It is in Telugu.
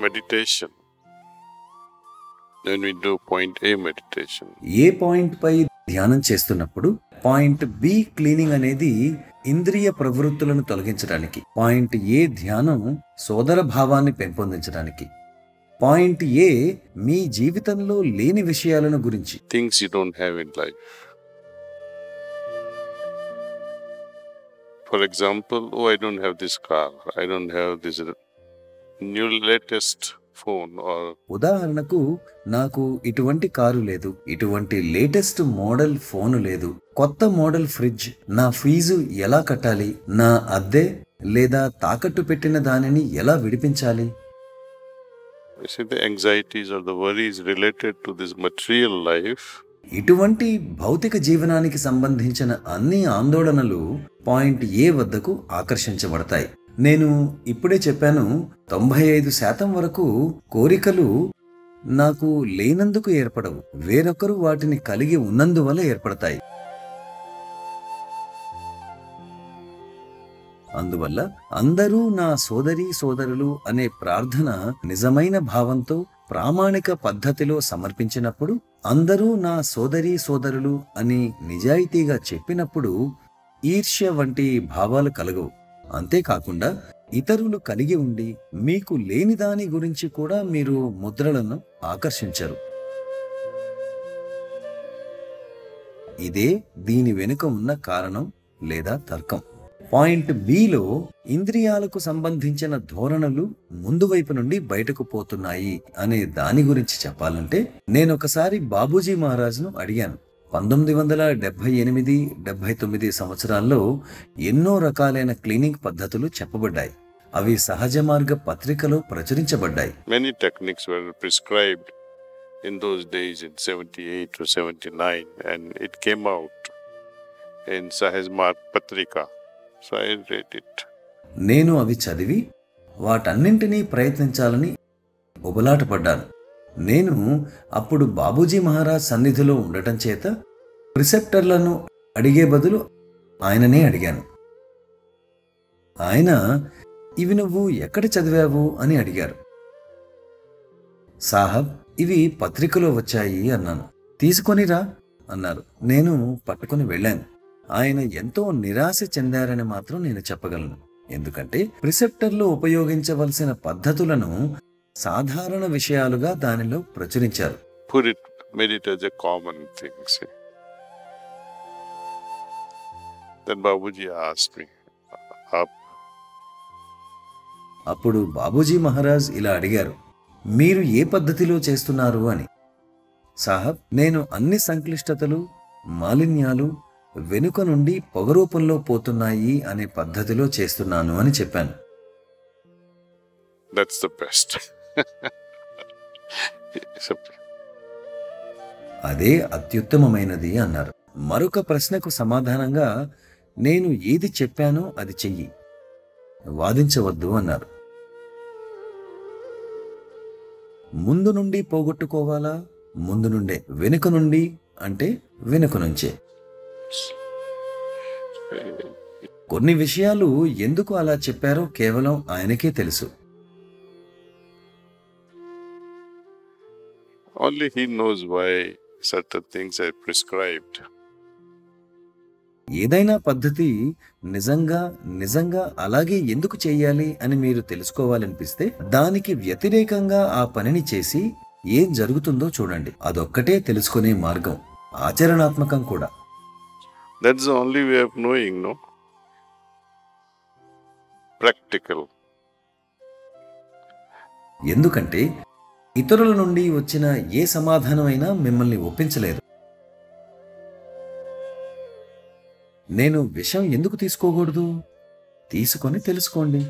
meditation, when we do point A meditation, ఏ పాయింట్ పై ధ్యానం చేస్తున్నప్పుడు పాయింట్ బి క్లీనింగ్ అనేది ఇంద్రియ ప్రవృత్తులను తొలగించడానికి, పాయింట్ ఏ ధ్యానం సోదర భావాన్ని పెంపొందించడానికి, పాయింట్ ఏ మీ జీవితంలో లేని విషయాలను గురించి, things you don't have in life. For example, oh, I don't have this car, I don't have this new latest phone, or ఉదాహరణకు నాకు ఇటువంటి కారు లేదు, ఇటువంటి లేటెస్ట్ మోడల్ ఫోను లేదు, కొత్త మోడల్ ఫ్రిడ్జ్, నా ఫీజు ఎలా కట్టాలి, నా అద్దె లేదా తాకట్టు పెట్టిన దానిని ఎలా విడిపించాలి. you see the anxieties or the worries related to this material life. ఇటువంటి భౌతిక జీవనానికి సంబంధించిన అన్ని ఆందోళనలు పాయింట్ ఏ వద్దకు ఆకర్షించబడతాయి. నేను ఇప్పుడే చెప్పాను, 95% వరకు కోరికలు నాకు లేనందుకు ఏర్పడవు, వేరొకరు వాటిని కలిగి ఉన్నందువల్ల ఏర్పడతాయి. అందువల్ల అందరూ నా సోదరీ సోదరులు అనే ప్రార్థన నిజమైన భావంతో ప్రామాణిక పద్ధతిలో సమర్పించినప్పుడు, అందరూ నా సోదరీ సోదరులు అని నిజాయితీగా చెప్పినప్పుడు ఈర్ష్య వంటి భావాలు కలగవు. అంతేకాకుండా ఇతరులు కలిగి ఉండి మీకు లేని దాని గురించి కూడా మీరు ముద్రలను ఆకర్షించరు. ఇదే దీని వెనుక ఉన్న కారణం లేదా తర్కం. పాయింట్ బిలో ఇంద్రియాలకు సంబంధించిన ధోరణులు ముందు వైపు నుండి బయటకు పోతున్నాయి అనే దాని గురించి చెప్పాలంటే, నేనొకసారి బాబూజీ మహారాజ్ను అడిగాను. 1978-79 సంవత్సరాల్లో ఎన్నో రకాలైన క్లీనింగ్ పద్ధతులు చెప్పబడ్డాయి. అవి సహజ మార్గ పత్రికలో ప్రచురించబడ్డాయి. Many techniques were prescribed in those days in 78 or 79, and it came out in Sahaj Marg Patrika. So I read it. నేను అవి చదివి వాటన్నింటినీ ప్రయత్నించాలని ఉబలాటపడ్డాను. నేను అప్పుడు బాబూజీ మహారాజ్ సన్నిధిలో ఉండటం చేత ప్రిసెప్టర్లను అడిగే బదులు ఆయననే అడిగాను. ఆయన, ఇవి నువ్వు ఎక్కడ చదివావు అని అడిగారు. సాహబ్, ఇవి పత్రికలో వచ్చాయి అన్నాను. తీసుకొనిరా అన్నారు. నేను పట్టుకుని వెళ్ళాను. ఆయన ఎంతో నిరాశ చెందారని మాత్రం నేను చెప్పగలను. ఎందుకంటే ప్రిసెప్టర్లో ఉపయోగించవలసిన పద్ధతులను సాధారణ విషయాలుగా దానిలో ప్రచురించారు. Made it as a common thing. See. Then Babuji asked me, అప్పుడు బాబూజీ మహారాజ్ ఇలా అడిగారు, మీరు ఏ పద్ధతిలో చేస్తున్నారు అని. సాహబ్, నేను అన్ని సంక్లిష్టతలు, మాలిన్యాలు వెనుక నుండి పొగరూపంలో పోతున్నాయి అనే పద్ధతిలో చేస్తున్నాను అని చెప్పాను. That's the best. అదే అత్యుత్తమమైనది అన్నారు. మరొక ప్రశ్నకు సమాధానంగా, నేను ఏది చెప్పానో అది చెయ్యి, వాదించవద్దు అన్నారు. ముందు నుండి పోగొట్టుకోవాలా, ముందు నుండే, వెనుక నుండి అంటే వెనుక నుంచే. కొన్ని విషయాలు ఎందుకు అలా చెప్పారో కేవలం ఆయనకే తెలుసు. Only he knows why certain things are prescribed. ఏదైనా పద్ధతి నిజంగా అలాగే ఎందుకు చేయాలి అని మీరు తెలుసుకోవాలనిపిస్తే, దానికి వ్యతిరేకంగా ఆ పనిని చేసి ఏం జరుగుతుందో చూడండి. అదొక్కటే తెలుసుకునే మార్గం, ఆచరణాత్మకం కూడా. That's the only way of knowing, no? Practical. ఎందుకంటే ఇతరుల నుండి వచ్చిన ఏ సమాధానమైనా మిమ్మల్ని ఒప్పించలేదు. నేను విషం ఎందుకు తీసుకోకూడదు? తీసుకొని తెలుసుకోండి.